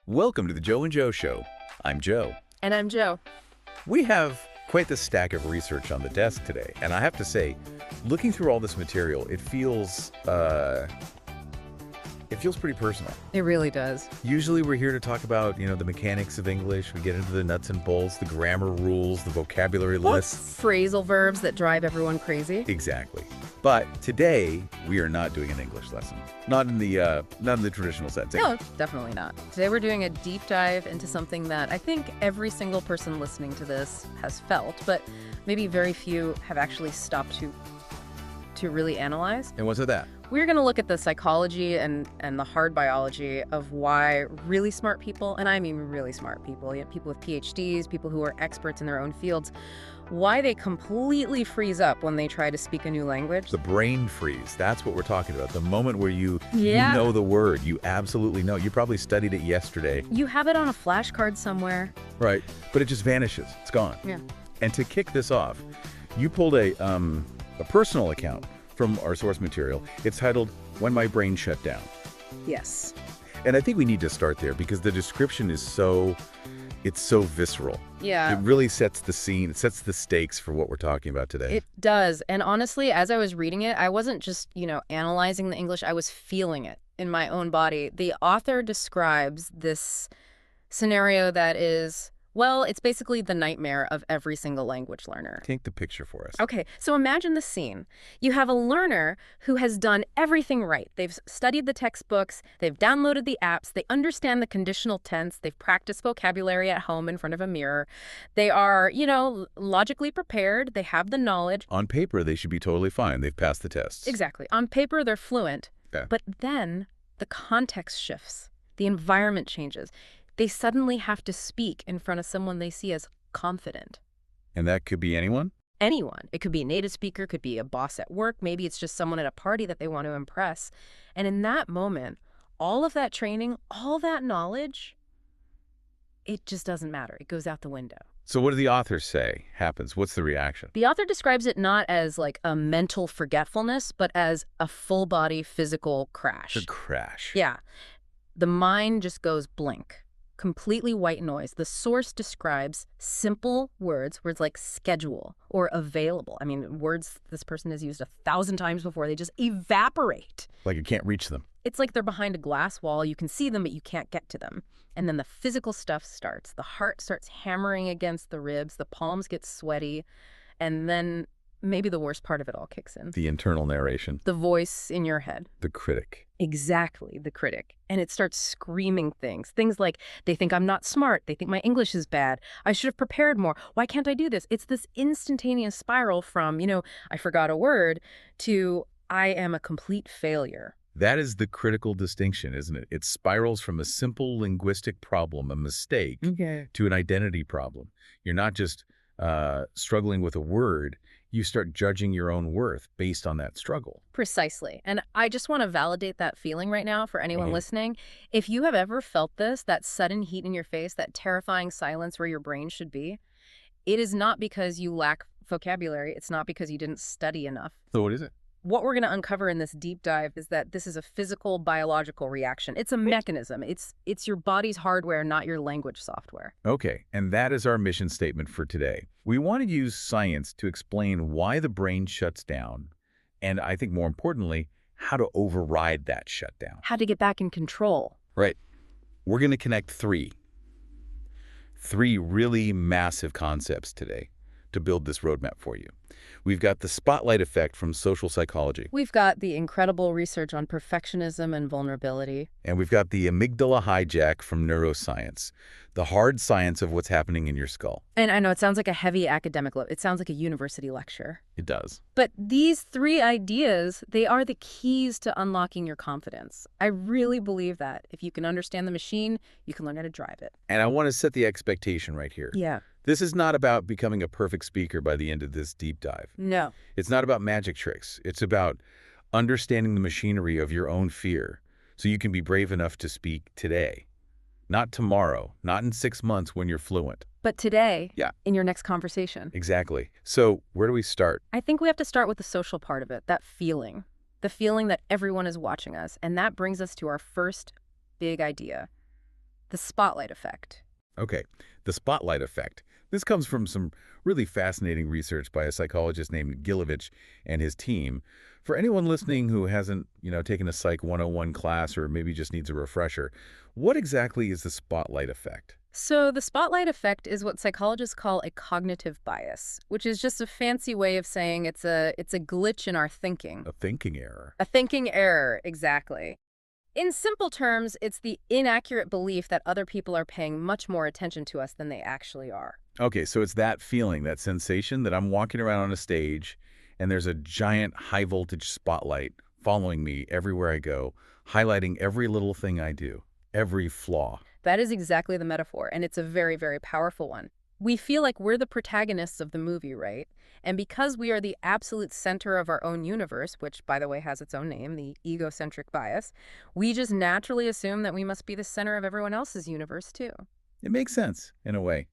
Welcome to the Joe and Joe Show. I'm Joe. And I'm Joe. We have quite the stack of research on the desk today, and I have to say, looking through all this material, it feels pretty personal. It really does. Usually we're here to talk about, the mechanics of English. We get into the nuts and bolts, the grammar rules, the vocabulary lists. Phrasal verbs that drive everyone crazy. Exactly. But today, we are not doing an English lesson. Not in the traditional sense. No, definitely not. Today we're doing a deep dive into something that I think every single person listening to this has felt, but maybe very few have actually stopped to really analyze. And what's that? We're going to look at the psychology and the hard biology of why really smart people, and I mean really smart people, people with PhDs, people who are experts in their own fields, why they completely freeze up when they try to speak a new language. The brain freeze, that's what we're talking about. The moment where you know the word, you absolutely know. You probably studied it yesterday. You have it on a flashcard somewhere. Right, but it just vanishes. It's gone. Yeah. And to kick this off, you pulled a personal account from our source material. It's titled, When My Brain Shut Down. Yes. And I think we need to start there because the description is so visceral. Yeah. It really sets the scene. It sets the stakes for what we're talking about today. It does. And honestly, as I was reading it, I wasn't just, analyzing the English. I was feeling it in my own body. The author describes this scenario that is, well, it's basically the nightmare of every single language learner. Take the picture for us. Okay, so imagine the scene. You have a learner who has done everything right. They've studied the textbooks, they've downloaded the apps, they understand the conditional tense, they've practiced vocabulary at home in front of a mirror. They are, logically prepared, they have the knowledge. On paper, they should be totally fine. They've passed the tests. Exactly. On paper, they're fluent. Yeah. But then the context shifts. The environment changes. They suddenly have to speak in front of someone they see as confident. And that could be anyone? Anyone. It could be a native speaker, could be a boss at work, maybe it's just someone at a party that they want to impress. And in that moment, all of that training, all that knowledge, it just doesn't matter. It goes out the window. So what do the authors say happens? What's the reaction? The author describes it not as like a mental forgetfulness, but as a full-body physical crash. The crash. Yeah. The mind just goes blank. Completely white noise. The source describes simple words like schedule or available. I mean, words this person has used 1,000 times before. They just evaporate. Like you can't reach them. It's like they're behind a glass wall. You can see them, but you can't get to them. And then the physical stuff starts. The heart starts hammering against the ribs. The palms get sweaty. And then maybe the worst part of it all kicks in. The internal narration. The voice in your head. The critic. Exactly, the critic. And it starts screaming things. Things like, they think I'm not smart. They think my English is bad. I should have prepared more. Why can't I do this? It's this instantaneous spiral from, I forgot a word, to I am a complete failure. That is the critical distinction, isn't it? It spirals from a simple linguistic problem, a mistake, to an identity problem. You're not just struggling with a word. You start judging your own worth based on that struggle. Precisely. And I just want to validate that feeling right now for anyone listening. If you have ever felt this, that sudden heat in your face, that terrifying silence where your brain should be, it is not because you lack vocabulary. It's not because you didn't study enough. So what is it? What we're going to uncover in this deep dive is that this is a physical, biological reaction. It's a mechanism. It's your body's hardware, not your language software. Okay, and that is our mission statement for today. We want to use science to explain why the brain shuts down, and I think more importantly, how to override that shutdown. How to get back in control. Right. We're going to connect three really massive concepts today to build this roadmap for you. We've got the spotlight effect from social psychology. We've got the incredible research on perfectionism and vulnerability. And we've got the amygdala hijack from neuroscience, the hard science of what's happening in your skull. And I know it sounds like a heavy academic load. It sounds like a university lecture. It does. But these three ideas, they are the keys to unlocking your confidence. I really believe that. If you can understand the machine, you can learn how to drive it. And I want to set the expectation right here. Yeah. This is not about becoming a perfect speaker by the end of this deep dive. No. It's not about magic tricks. It's about understanding the machinery of your own fear so you can be brave enough to speak today. Not tomorrow, not in 6 months when you're fluent. But today, Yeah. in your next conversation. Exactly. So where do we start? I think we have to start with the social part of it, that feeling. The feeling that everyone is watching us. And that brings us to our first big idea. the spotlight effect. Okay, the spotlight effect. This comes from some really fascinating research by a psychologist named Gilovich and his team. For anyone listening who hasn't, taken a Psych 101 class or maybe just needs a refresher, what exactly is the spotlight effect? So the spotlight effect is what psychologists call a cognitive bias, which is just a fancy way of saying it's a glitch in our thinking. A thinking error. A thinking error, exactly. In simple terms, it's the inaccurate belief that other people are paying much more attention to us than they actually are. Okay, so it's that feeling, that sensation that I'm walking around on a stage and there's a giant high voltage spotlight following me everywhere I go, highlighting every little thing I do, every flaw. That is exactly the metaphor, and it's a very, very powerful one. We feel like we're the protagonists of the movie, right? And because we are the absolute center of our own universe, which, by the way, has its own name, the egocentric bias, we just naturally assume that we must be the center of everyone else's universe, too. It makes sense, in a way.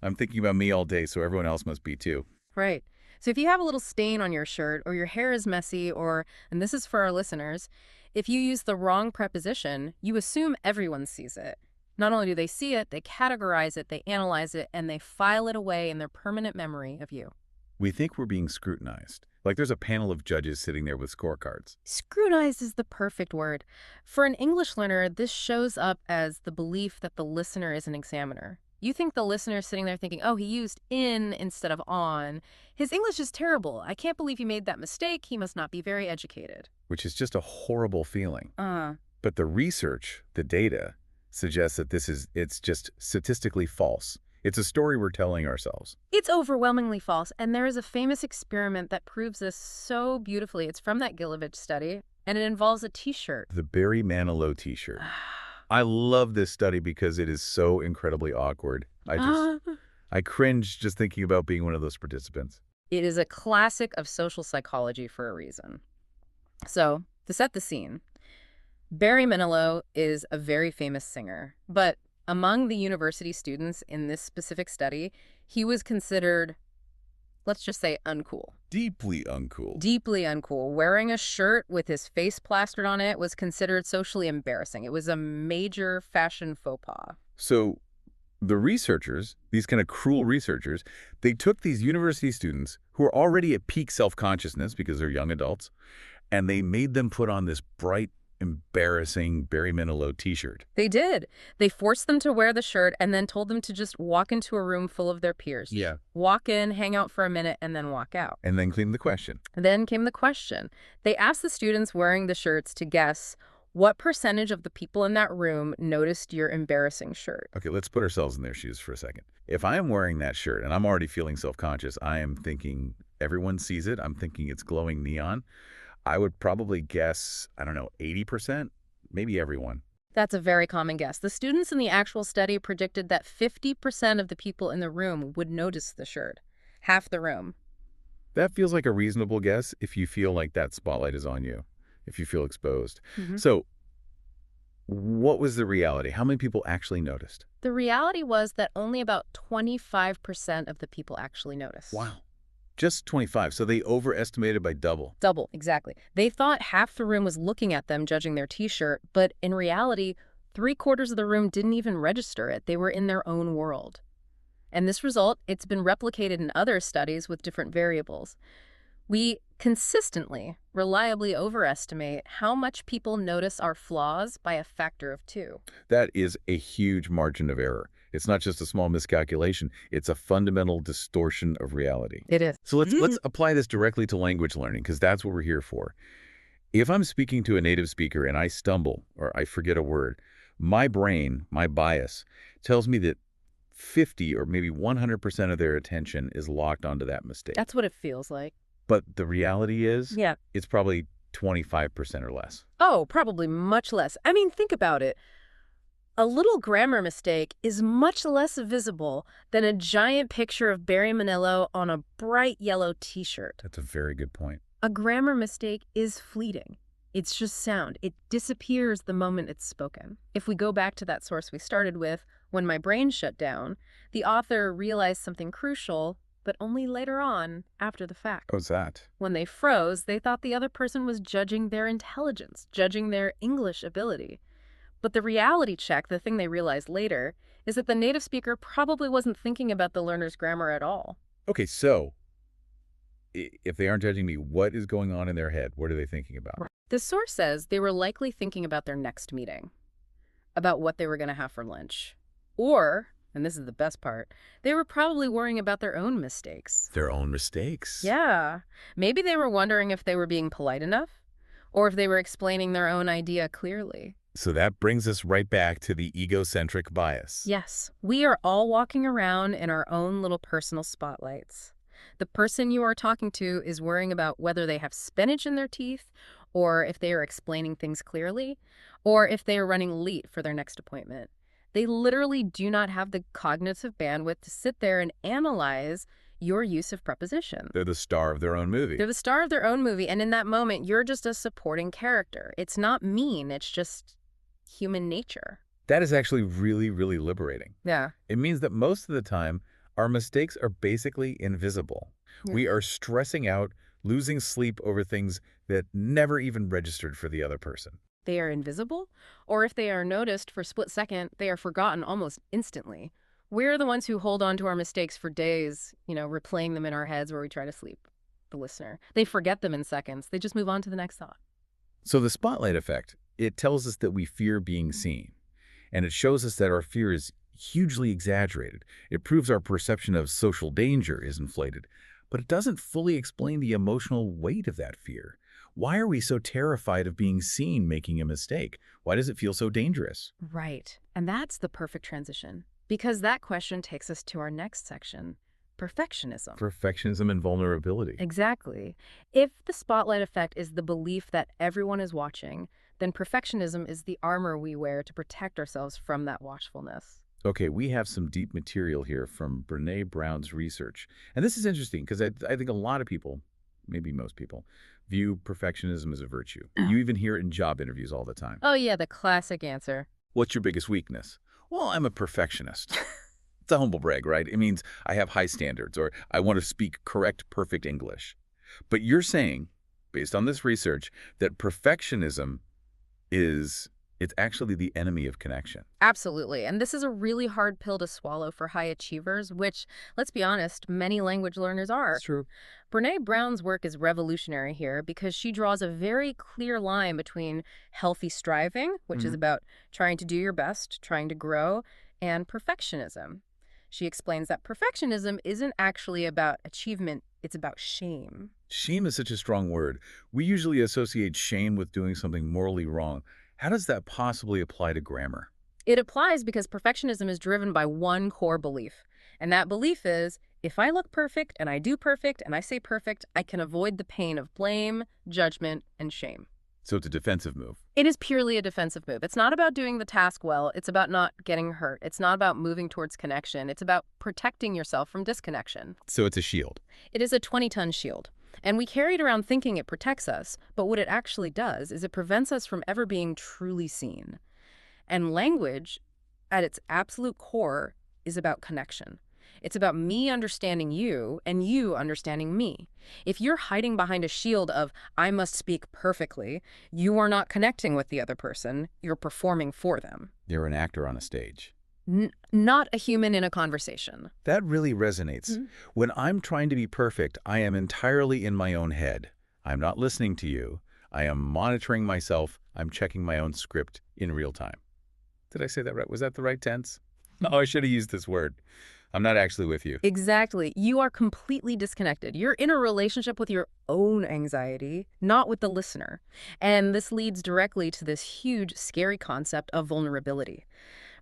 I'm thinking about me all day, so everyone else must be too. Right. So if you have a little stain on your shirt, or your hair is messy, or, and this is for our listeners, if you use the wrong preposition, you assume everyone sees it. Not only do they see it, they categorize it, they analyze it, and they file it away in their permanent memory of you. We think we're being scrutinized. Like there's a panel of judges sitting there with scorecards. Scrutinized is the perfect word. For an English learner, this shows up as the belief that the listener is an examiner. You think the listener is sitting there thinking, oh, he used in instead of on. His English is terrible. I can't believe he made that mistake. He must not be very educated. Which is just a horrible feeling. Uh, But the research, the data, suggests that it's just statistically false. It's a story we're telling ourselves. It's overwhelmingly false, and there is a famous experiment that proves this so beautifully. It's from that Gilovich study, and it involves a T-shirt. The Barry Manilow T-shirt. I love this study because it is so incredibly awkward. I cringe just thinking about being one of those participants. It is a classic of social psychology for a reason. So, to set the scene, Barry Manilow is a very famous singer, but among the university students in this specific study, he was considered, let's just say, uncool. Deeply uncool. Deeply uncool. Wearing a shirt with his face plastered on it was considered socially embarrassing. It was a major fashion faux pas. So the researchers, these kind of cruel researchers, they took these university students who are already at peak self-consciousness because they're young adults, and they made them put on this bright, embarrassing Barry Manilow T-shirt. They did. They forced them to wear the shirt and then told them to just walk into a room full of their peers. Yeah. Walk in, hang out for a minute, and then walk out. And then came the question. Then came the question. They asked the students wearing the shirts to guess what percentage of the people in that room noticed your embarrassing shirt. Okay, let's put ourselves in their shoes for a second. If I am wearing that shirt and I'm already feeling self-conscious, I am thinking everyone sees it. I'm thinking it's glowing neon. I would probably guess, 80%, maybe everyone. That's a very common guess. The students in the actual study predicted that 50% of the people in the room would notice the shirt. Half the room. That feels like a reasonable guess if you feel like that spotlight is on you, if you feel exposed. Mm-hmm. So what was the reality? How many people actually noticed? The reality was that only about 25% of the people actually noticed. Wow. Just 25, so they overestimated by double. Double, exactly. They thought half the room was looking at them judging their T-shirt, but in reality, 3/4 of the room didn't even register it. They were in their own world. And this result, it's been replicated in other studies with different variables. We consistently, reliably overestimate how much people notice our flaws by a factor of 2. That is a huge margin of error. It's not just a small miscalculation. It's a fundamental distortion of reality. It is. So let's apply this directly to language learning, because that's what we're here for. If I'm speaking to a native speaker and I stumble or I forget a word, my brain, my bias, tells me that 50 or maybe 100% of their attention is locked onto that mistake. That's what it feels like. But the reality is, Yeah. it's probably 25% or less. Oh, probably much less. I mean, think about it. A little grammar mistake is much less visible than a giant picture of Barry Manilow on a bright yellow T-shirt. That's a very good point. A grammar mistake is fleeting. It's just sound. It disappears the moment it's spoken. If we go back to that source we started with, When My Brain Shut Down, the author realized something crucial, but only later on, after the fact. What's that? When they froze, they thought the other person was judging their intelligence, judging their English ability. But the reality check, the thing they realized later, is that the native speaker probably wasn't thinking about the learner's grammar at all. Okay, so if they aren't judging me, what is going on in their head? What are they thinking about? Right. The source says they were likely thinking about their next meeting, about what they were going to have for lunch. Or, and this is the best part, they were probably worrying about their own mistakes. Their own mistakes? Yeah. Maybe they were wondering if they were being polite enough, or if they were explaining their own idea clearly. So that brings us right back to the egocentric bias. Yes, we are all walking around in our own little personal spotlights. The person you are talking to is worrying about whether they have spinach in their teeth, or if they are explaining things clearly, or if they are running late for their next appointment. They literally do not have the cognitive bandwidth to sit there and analyze your use of prepositions. They're the star of their own movie. They're the star of their own movie, and in that moment, you're just a supporting character. It's not mean, it's just human nature. That is actually really, really liberating. Yeah. It means that most of the time, our mistakes are basically invisible. Yeah. We are stressing out, losing sleep over things that never even registered for the other person. They are invisible, or if they are noticed for a split second, they are forgotten almost instantly. We're the ones who hold on to our mistakes for days, replaying them in our heads where we try to sleep. The listener. They forget them in seconds. They just move on to the next thought. So the spotlight effect, it tells us that we fear being seen. And it shows us that our fear is hugely exaggerated. It proves our perception of social danger is inflated. But it doesn't fully explain the emotional weight of that fear. Why are we so terrified of being seen making a mistake? Why does it feel so dangerous? Right. And that's the perfect transition. Because that question takes us to our next section, perfectionism. Perfectionism and vulnerability. Exactly. If the spotlight effect is the belief that everyone is watching, then perfectionism is the armor we wear to protect ourselves from that watchfulness. Okay, we have some deep material here from Brené Brown's research. And this is interesting because I think a lot of people, maybe most people, view perfectionism as a virtue. You even hear it in job interviews all the time. Oh yeah, the classic answer. What's your biggest weakness? Well, I'm a perfectionist. It's a humble brag, right? It means I have high standards or I want to speak correct, perfect English. But you're saying, based on this research, that perfectionism it's actually the enemy of connection. Absolutely. And this is a really hard pill to swallow for high achievers, which, let's be honest, many language learners are. That's true. Brené Brown's work is revolutionary here because she draws a very clear line between healthy striving, which is about trying to do your best, trying to grow, and perfectionism. She explains that perfectionism isn't actually about achievement, it's about shame. Shame is such a strong word. We usually associate shame with doing something morally wrong. How does that possibly apply to grammar? It applies because perfectionism is driven by one core belief. And that belief is, if I look perfect and I do perfect and I say perfect, I can avoid the pain of blame, judgment, and shame. So it's a defensive move. It is purely a defensive move. It's not about doing the task well. It's about not getting hurt. It's not about moving towards connection. It's about protecting yourself from disconnection. So it's a shield. It is a 20-ton shield. And we carry it around thinking it protects us, but what it actually does is it prevents us from ever being truly seen. And language, at its absolute core, is about connection. It's about me understanding you and you understanding me. If you're hiding behind a shield of, I must speak perfectly, you are not connecting with the other person, you're performing for them. You're an actor on a stage. Not a human in a conversation. That really resonates. When I'm trying to be perfect, I am entirely in my own head. I'm not listening to you. I am monitoring myself. I'm checking my own script in real time. Did I say that right? Was that the right tense? Oh, I should have used this word. I'm not actually with you. Exactly. You are completely disconnected. You're in a relationship with your own anxiety, not with the listener. And this leads directly to this huge, scary concept of vulnerability.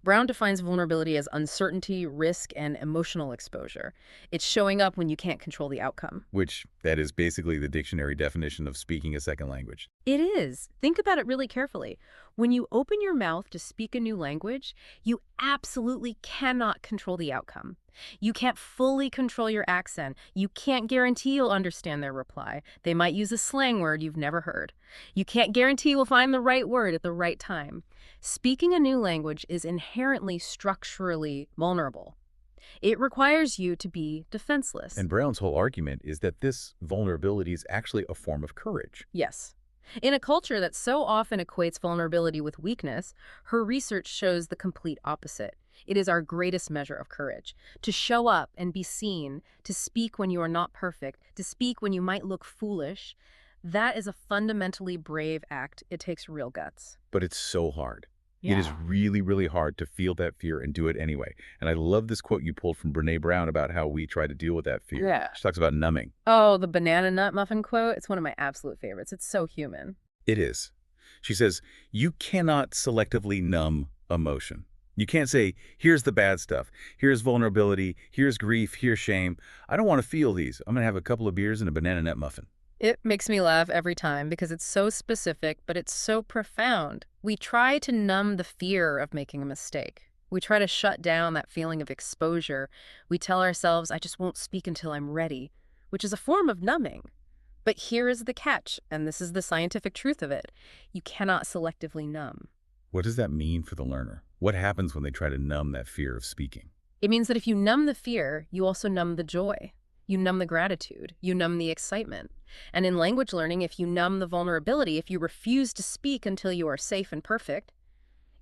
Brown defines vulnerability as uncertainty, risk, and emotional exposure. It's showing up when you can't control the outcome. Which, that is basically the dictionary definition of speaking a second language. It is. Think about it really carefully. When you open your mouth to speak a new language, you absolutely cannot control the outcome. You can't fully control your accent. You can't guarantee you'll understand their reply. They might use a slang word you've never heard. You can't guarantee you'll find the right word at the right time. Speaking a new language is inherently structurally vulnerable. It requires you to be defenseless. And Brown's whole argument is that this vulnerability is actually a form of courage. Yes. In a culture that so often equates vulnerability with weakness, her research shows the complete opposite. It is our greatest measure of courage. To show up and be seen, to speak when you are not perfect, to speak when you might look foolish, that is a fundamentally brave act. It takes real guts. But it's so hard. It is Yeah. really, really hard to feel that fear and do it anyway. And I love this quote you pulled from Brene Brown about how we try to deal with that fear. Yeah. She talks about numbing. Oh, the banana nut muffin quote. It's one of my absolute favorites. It's so human. It is. She says, you cannot selectively numb emotion. You can't say, here's the bad stuff. Here's vulnerability. Here's grief. Here's shame. I don't want to feel these. I'm going to have a couple of beers and a banana nut muffin. It makes me laugh every time because it's so specific, but it's so profound. We try to numb the fear of making a mistake. We try to shut down that feeling of exposure. We tell ourselves, I just won't speak until I'm ready, which is a form of numbing. But here is the catch, and this is the scientific truth of it. You cannot selectively numb. What does that mean for the learner? What happens when they try to numb that fear of speaking? It means that if you numb the fear, you also numb the joy. You numb the gratitude. You numb the excitement. And in language learning, if you numb the vulnerability, if you refuse to speak until you are safe and perfect,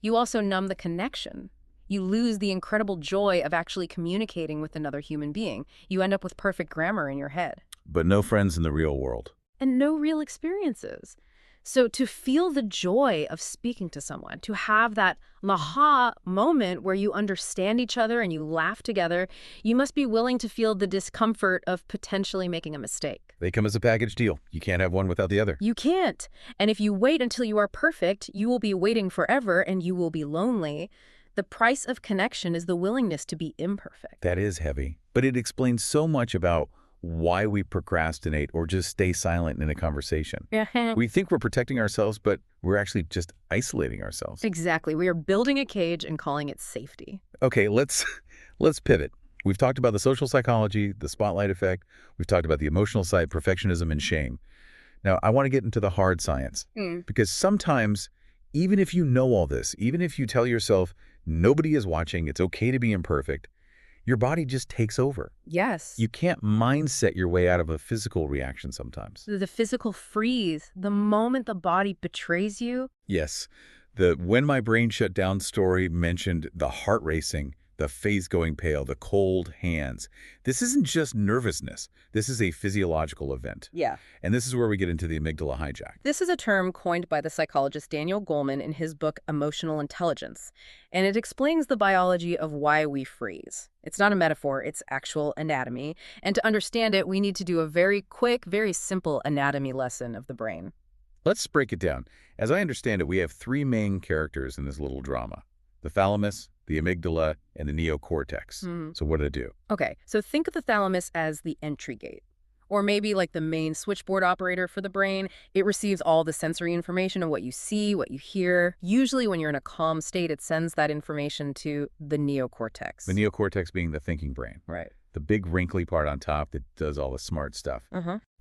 you also numb the connection. You lose the incredible joy of actually communicating with another human being. You end up with perfect grammar in your head. But no friends in the real world. And no real experiences. So to feel the joy of speaking to someone, to have that aha moment where you understand each other and you laugh together, you must be willing to feel the discomfort of potentially making a mistake. They come as a package deal. You can't have one without the other. You can't. And if you wait until you are perfect, you will be waiting forever and you will be lonely. The price of connection is the willingness to be imperfect. That is heavy. But it explains so much about why we procrastinate or just stay silent in a conversation. We think we're protecting ourselves, but we're actually just isolating ourselves. Exactly. We are building a cage and calling it safety. Okay, let's pivot. We've talked about the social psychology, the spotlight effect. We've talked about the emotional side, perfectionism, and shame. Now, I want to get into the hard science because sometimes, even if you know all this, even if you tell yourself nobody is watching, it's okay to be imperfect, your body just takes over. Yes. You can't mindset your way out of a physical reaction sometimes. The physical freeze, the moment the body betrays you. Yes. The when my brain shut down story mentioned the heart racing, the face going pale, the cold hands. This isn't just nervousness. This is a physiological event. Yeah. And this is where we get into the amygdala hijack. This is a term coined by the psychologist Daniel Goleman in his book Emotional Intelligence, and it explains the biology of why we freeze. It's not a metaphor, it's actual anatomy, and to understand it, we need to do a very quick, very simple anatomy lesson of the brain. Let's break it down. As I understand it, we have three main characters in this little drama: the thalamus, the amygdala, and the neocortex. So what do they do? Okay, so think of the thalamus as the entry gate, or maybe like the main switchboard operator for the brain. It receives all the sensory information of what you see, what you hear. Usually when you're in a calm state, it sends that information to the neocortex. The neocortex being the thinking brain. Right. The big wrinkly part on top that does all the smart stuff.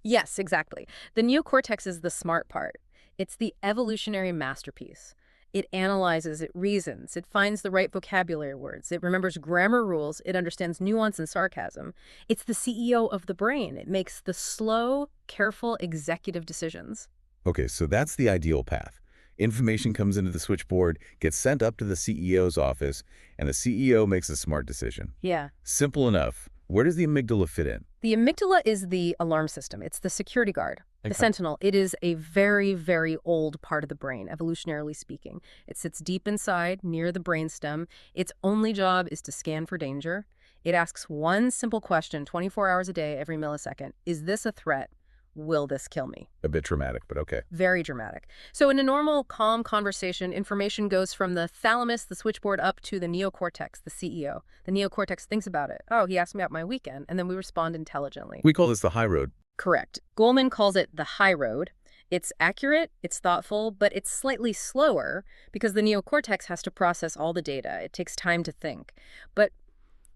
Yes, exactly. The neocortex is the smart part. It's the evolutionary masterpiece. It analyzes, it reasons, it finds the right vocabulary words, it remembers grammar rules, it understands nuance and sarcasm. It's the CEO of the brain. It makes the slow, careful, executive decisions. Okay, so that's the ideal path. Information comes into the switchboard, gets sent up to the CEO's office, and the CEO makes a smart decision. Yeah. Simple enough. Where does the amygdala fit in? The amygdala is the alarm system. It's the security guard. The sentinel. It is a very, very old part of the brain, evolutionarily speaking. It sits deep inside, near the brainstem. Its only job is to scan for danger. It asks one simple question 24 hours a day, every millisecond. Is this a threat? Will this kill me? A bit dramatic, but okay. Very dramatic. So in a normal, calm conversation, information goes from the thalamus, the switchboard, up to the neocortex, the CEO. The neocortex thinks about it. Oh, he asked me about my weekend, and then we respond intelligently. We call this the high road. Correct. Goleman calls it the high road. It's accurate, it's thoughtful, but it's slightly slower because the neocortex has to process all the data. It takes time to think. But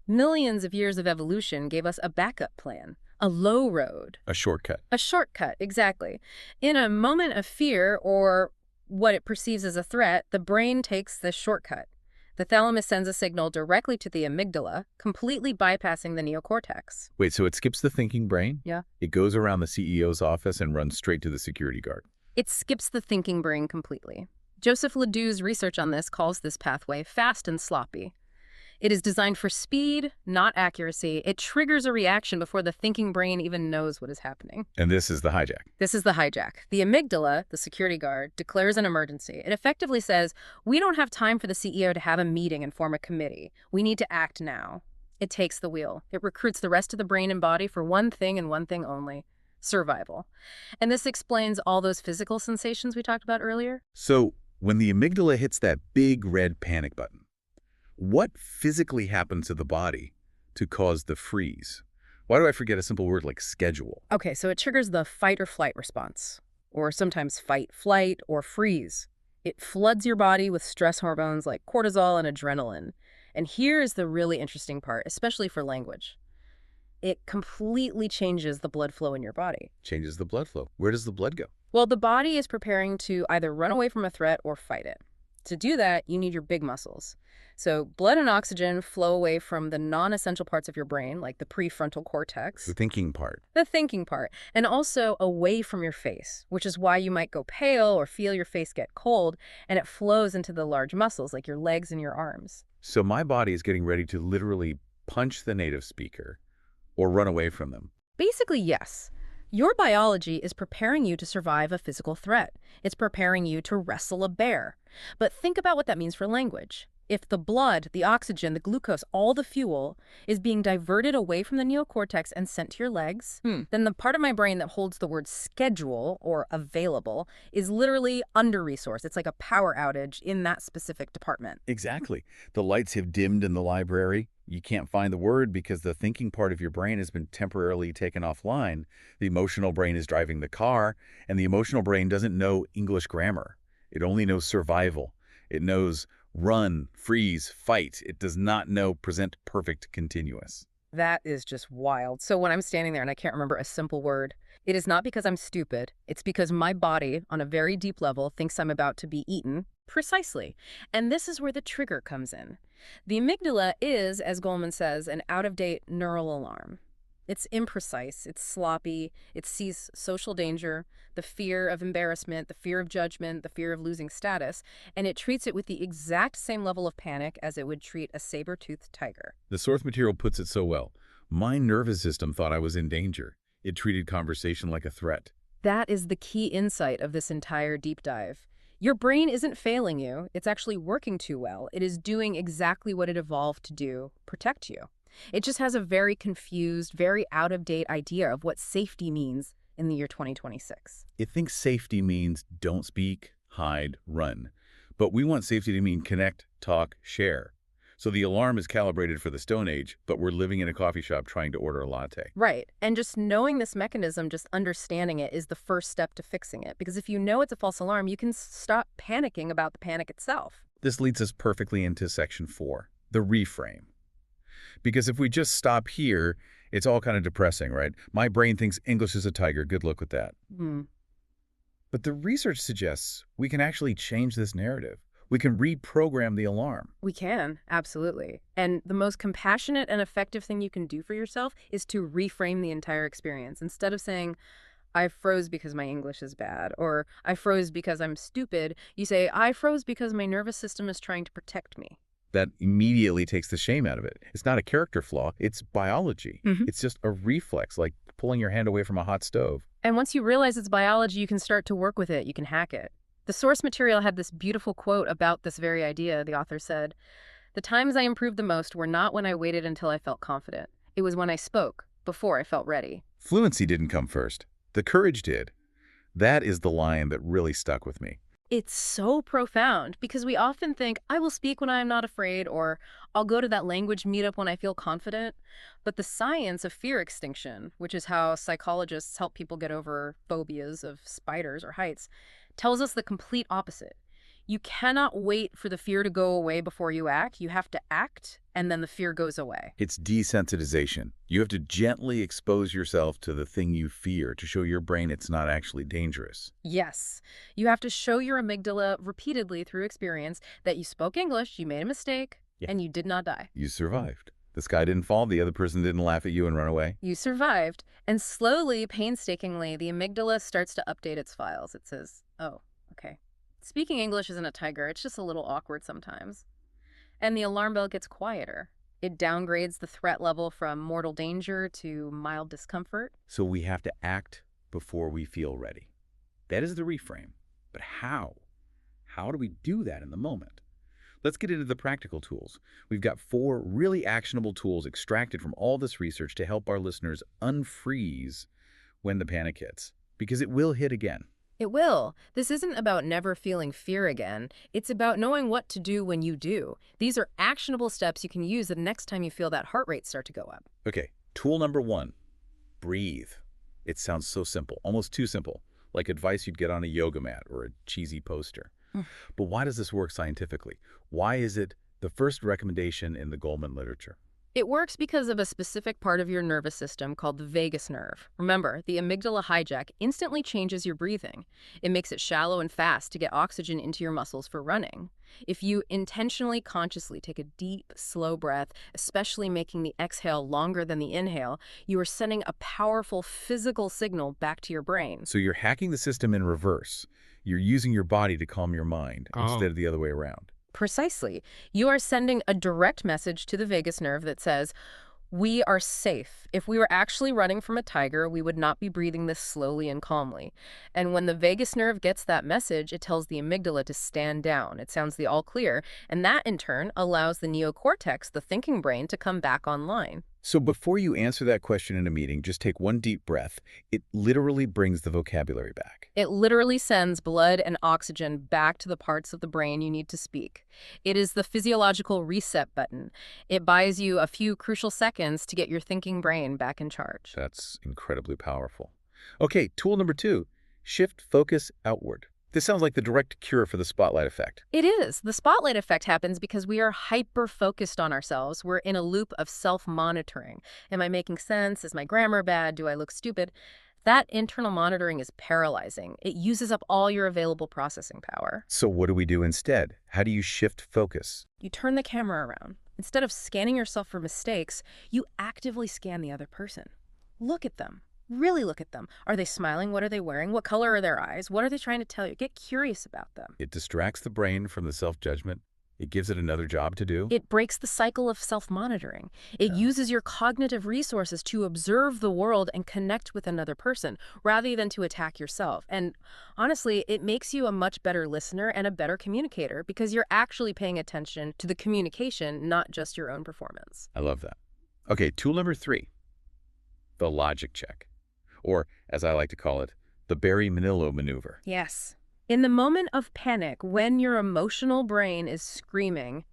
millions of years of evolution gave us a backup plan. A low road. A shortcut. A shortcut, exactly. In a moment of fear or what it perceives as a threat, the brain takes this shortcut. The thalamus sends a signal directly to the amygdala, completely bypassing the neocortex. Wait, so it skips the thinking brain? Yeah. It goes around the CEO's office and runs straight to the security guard. It skips the thinking brain completely. Joseph Ledoux's research on this calls this pathway fast and sloppy. It is designed for speed, not accuracy. It triggers a reaction before the thinking brain even knows what is happening. And this is the hijack. This is the hijack. The amygdala, the security guard, declares an emergency. It effectively says, we don't have time for the CEO to have a meeting and form a committee. We need to act now. It takes the wheel. It recruits the rest of the brain and body for one thing and one thing only: survival. And this explains all those physical sensations we talked about earlier. So when the amygdala hits that big red panic button, what physically happens to the body to cause the freeze? Why do I forget a simple word like schedule? Okay, so it triggers the fight or flight response, or sometimes fight, flight, or freeze. It floods your body with stress hormones like cortisol and adrenaline. And here is the really interesting part, especially for language. It completely changes the blood flow in your body. Changes the blood flow. Where does the blood go? Well, the body is preparing to either run away from a threat or fight it. To do that, you need your big muscles. So blood and oxygen flow away from the non-essential parts of your brain, like the prefrontal cortex. The thinking part. The thinking part. And also away from your face, which is why you might go pale or feel your face get cold, and it flows into the large muscles, like your legs and your arms. So my body is getting ready to literally punch the native speaker or run away from them. Basically, yes. Your biology is preparing you to survive a physical threat. It's preparing you to wrestle a bear. But think about what that means for language. If the blood, the oxygen, the glucose, all the fuel is being diverted away from the neocortex and sent to your legs, then the part of my brain that holds the word schedule or available is literally under-resourced. It's like a power outage in that specific department. Exactly. The lights have dimmed in the library. You can't find the word because the thinking part of your brain has been temporarily taken offline. The emotional brain is driving the car, and the emotional brain doesn't know English grammar. It only knows survival. It knows run, freeze, fight. It does not know present perfect continuous. That is just wild. So when I'm standing there and I can't remember a simple word, it is not because I'm stupid. It's because my body, on a very deep level, thinks I'm about to be eaten. Precisely. And this is where the trigger comes in. The amygdala is, as Goleman says, an out-of-date neural alarm. It's imprecise, it's sloppy, it sees social danger, the fear of embarrassment, the fear of judgment, the fear of losing status, and it treats it with the exact same level of panic as it would treat a saber-toothed tiger. The source material puts it so well. My nervous system thought I was in danger. It treated conversation like a threat. That is the key insight of this entire deep dive. Your brain isn't failing you. It's actually working too well. It is doing exactly what it evolved to do: protect you. It just has a very confused, very out-of-date idea of what safety means in the year 2026. It thinks safety means don't speak, hide, run. But we want safety to mean connect, talk, share. So the alarm is calibrated for the Stone Age, but we're living in a coffee shop trying to order a latte. Right. And just knowing this mechanism, just understanding it, is the first step to fixing it. Because if you know it's a false alarm, you can stop panicking about the panic itself. This leads us perfectly into section 4, the reframe. Because if we just stop here, it's all kind of depressing, right? My brain thinks English is a tiger. Good luck with that. But the research suggests we can actually change this narrative. We can reprogram the alarm. We can, absolutely. And the most compassionate and effective thing you can do for yourself is to reframe the entire experience. Instead of saying, I froze because my English is bad, or I froze because I'm stupid, you say, I froze because my nervous system is trying to protect me. That immediately takes the shame out of it. It's not a character flaw, it's biology. It's just a reflex, like pulling your hand away from a hot stove. And once you realize it's biology, you can start to work with it. You can hack it. The source material had this beautiful quote about this very idea. The author said, "The times I improved the most were not when I waited until I felt confident. It was when I spoke, before I felt ready." Fluency didn't come first. The courage did. That is the line that really stuck with me. It's so profound because we often think, I will speak when I am not afraid, or I'll go to that language meetup when I feel confident. But the science of fear extinction, which is how psychologists help people get over phobias of spiders or heights, tells us the complete opposite. You cannot wait for the fear to go away before you act. You have to act, and then the fear goes away. It's desensitization. You have to gently expose yourself to the thing you fear to show your brain it's not actually dangerous. Yes. You have to show your amygdala repeatedly through experience that you spoke English, you made a mistake, and you did not die. You survived. The sky didn't fall, the other person didn't laugh at you and run away. You survived. And slowly, painstakingly, the amygdala starts to update its files. It says, oh, okay. Speaking English isn't a tiger. It's just a little awkward sometimes. And the alarm bell gets quieter. It downgrades the threat level from mortal danger to mild discomfort. So we have to act before we feel ready. That is the reframe. But how? How do we do that in the moment? Let's get into the practical tools. We've got 4 really actionable tools extracted from all this research to help our listeners unfreeze when the panic hits, because it will hit again. It will. This isn't about never feeling fear again. It's about knowing what to do when you do. These are actionable steps you can use the next time you feel that heart rate start to go up. Okay, tool number 1, breathe. It sounds so simple, almost too simple, like advice you'd get on a yoga mat or a cheesy poster. But why does this work scientifically? Why is it the first recommendation in the Goldman literature? It works because of a specific part of your nervous system called the vagus nerve. Remember, the amygdala hijack instantly changes your breathing. It makes it shallow and fast to get oxygen into your muscles for running. If you intentionally, consciously take a deep, slow breath, especially making the exhale longer than the inhale, you are sending a powerful physical signal back to your brain. So you're hacking the system in reverse. You're using your body to calm your mind instead of the other way around. Precisely. You are sending a direct message to the vagus nerve that says, we are safe. If we were actually running from a tiger, we would not be breathing this slowly and calmly. And when the vagus nerve gets that message, it tells the amygdala to stand down. It sounds the all clear, and that in turn allows the neocortex, the thinking brain, to come back online. So before you answer that question in a meeting, just take one deep breath. It literally brings the vocabulary back. It literally sends blood and oxygen back to the parts of the brain you need to speak. It is the physiological reset button. It buys you a few crucial seconds to get your thinking brain back in charge. That's incredibly powerful. Okay, tool number 2, shift focus outward. This sounds like the direct cure for the spotlight effect. It is. The spotlight effect happens because we are hyper-focused on ourselves. We're in a loop of self-monitoring. Am I making sense? Is my grammar bad? Do I look stupid? That internal monitoring is paralyzing. It uses up all your available processing power. So what do we do instead? How do you shift focus? You turn the camera around. Instead of scanning yourself for mistakes, you actively scan the other person. Look at them. Really look at them. Are they smiling? What are they wearing? What color are their eyes? What are they trying to tell you? Get curious about them. It distracts the brain from the self-judgment. It gives it another job to do. It breaks the cycle of self-monitoring. It uses your cognitive resources to observe the world and connect with another person rather than to attack yourself. And honestly, it makes you a much better listener and a better communicator because you're actually paying attention to the communication, not just your own performance. I love that. Okay, tool number 3, the logic check. Or, as I like to call it, the Barry Manilow maneuver. Yes. In the moment of panic, when your emotional brain is screaming,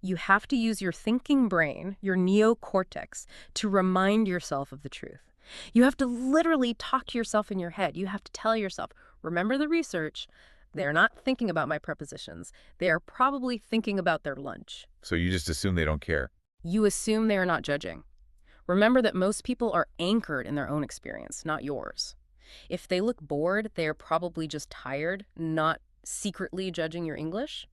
you have to use your thinking brain, your neocortex, to remind yourself of the truth. You have to literally talk to yourself in your head. You have to tell yourself, remember the research, they're not thinking about my prepositions. They are probably thinking about their lunch. So you just assume they don't care. You assume they are not judging. Remember that most people are anchored in their own experience, not yours. If they look bored, they are probably just tired, not secretly judging your English.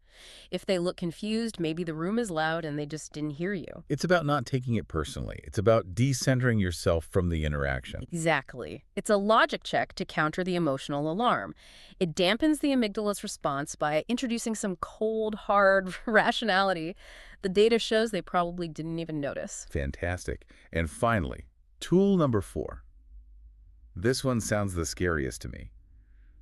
If they look confused, maybe the room is loud and they just didn't hear you. It's about not taking it personally. It's about decentering yourself from the interaction. Exactly. It's a logic check to counter the emotional alarm. It dampens the amygdala's response by introducing some cold, hard rationality. The data shows they probably didn't even notice. Fantastic. And finally, tool number 4. This one sounds the scariest to me.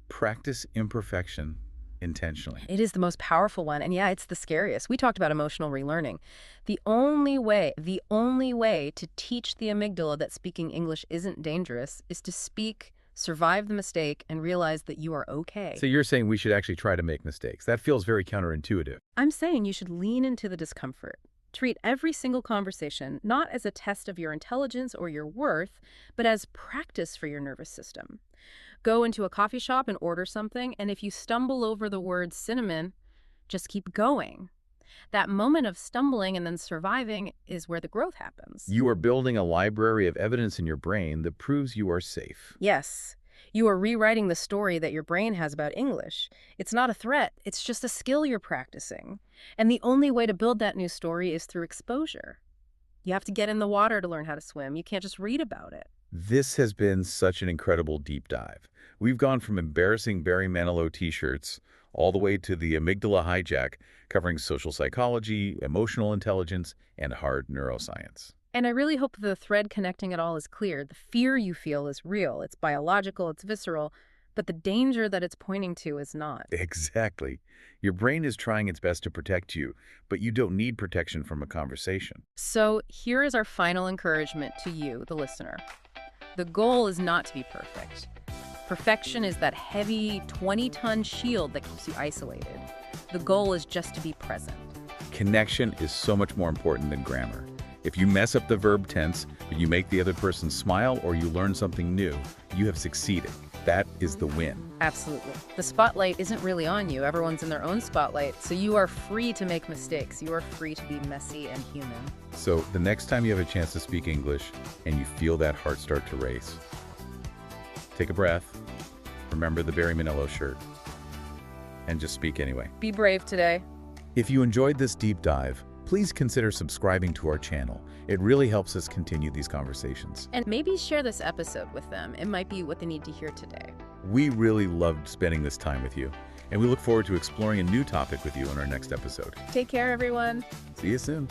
Practice imperfection intentionally. It is the most powerful one, and yeah, it's the scariest. We talked about emotional relearning. The only way to teach the amygdala that speaking English isn't dangerous is to speak, survive the mistake, and realize that you are okay. So you're saying we should actually try to make mistakes. That feels very counterintuitive. I'm saying you should lean into the discomfort. Treat every single conversation not as a test of your intelligence or your worth, but as practice for your nervous system. Go into a coffee shop and order something, and if you stumble over the word cinnamon, just keep going. That moment of stumbling and then surviving is where the growth happens. You are building a library of evidence in your brain that proves you are safe. Yes. You are rewriting the story that your brain has about English. It's not a threat. It's just a skill you're practicing. And the only way to build that new story is through exposure. You have to get in the water to learn how to swim. You can't just read about it. This has been such an incredible deep dive. We've gone from embarrassing Barry Manilow t-shirts all the way to the Amygdala Hijack, covering social psychology, emotional intelligence, and hard neuroscience. And I really hope the thread connecting it all is clear. The fear you feel is real. It's biological, it's visceral, but the danger that it's pointing to is not. Exactly. Your brain is trying its best to protect you, but you don't need protection from a conversation. So here is our final encouragement to you, the listener. The goal is not to be perfect. Perfection is that heavy 20-ton shield that keeps you isolated. The goal is just to be present. Connection is so much more important than grammar. If you mess up the verb tense, but you make the other person smile or you learn something new, you have succeeded. That is the win. Absolutely. The spotlight isn't really on you. Everyone's in their own spotlight, so you are free to make mistakes. You are free to be messy and human. So the next time you have a chance to speak English and you feel that heart start to race, take a breath, remember the Barry Manilow shirt, and just speak anyway. Be brave today. If you enjoyed this deep dive, please consider subscribing to our channel. It really helps us continue these conversations. And maybe share this episode with them. It might be what they need to hear today. We really loved spending this time with you, and we look forward to exploring a new topic with you in our next episode. Take care, everyone. See you soon.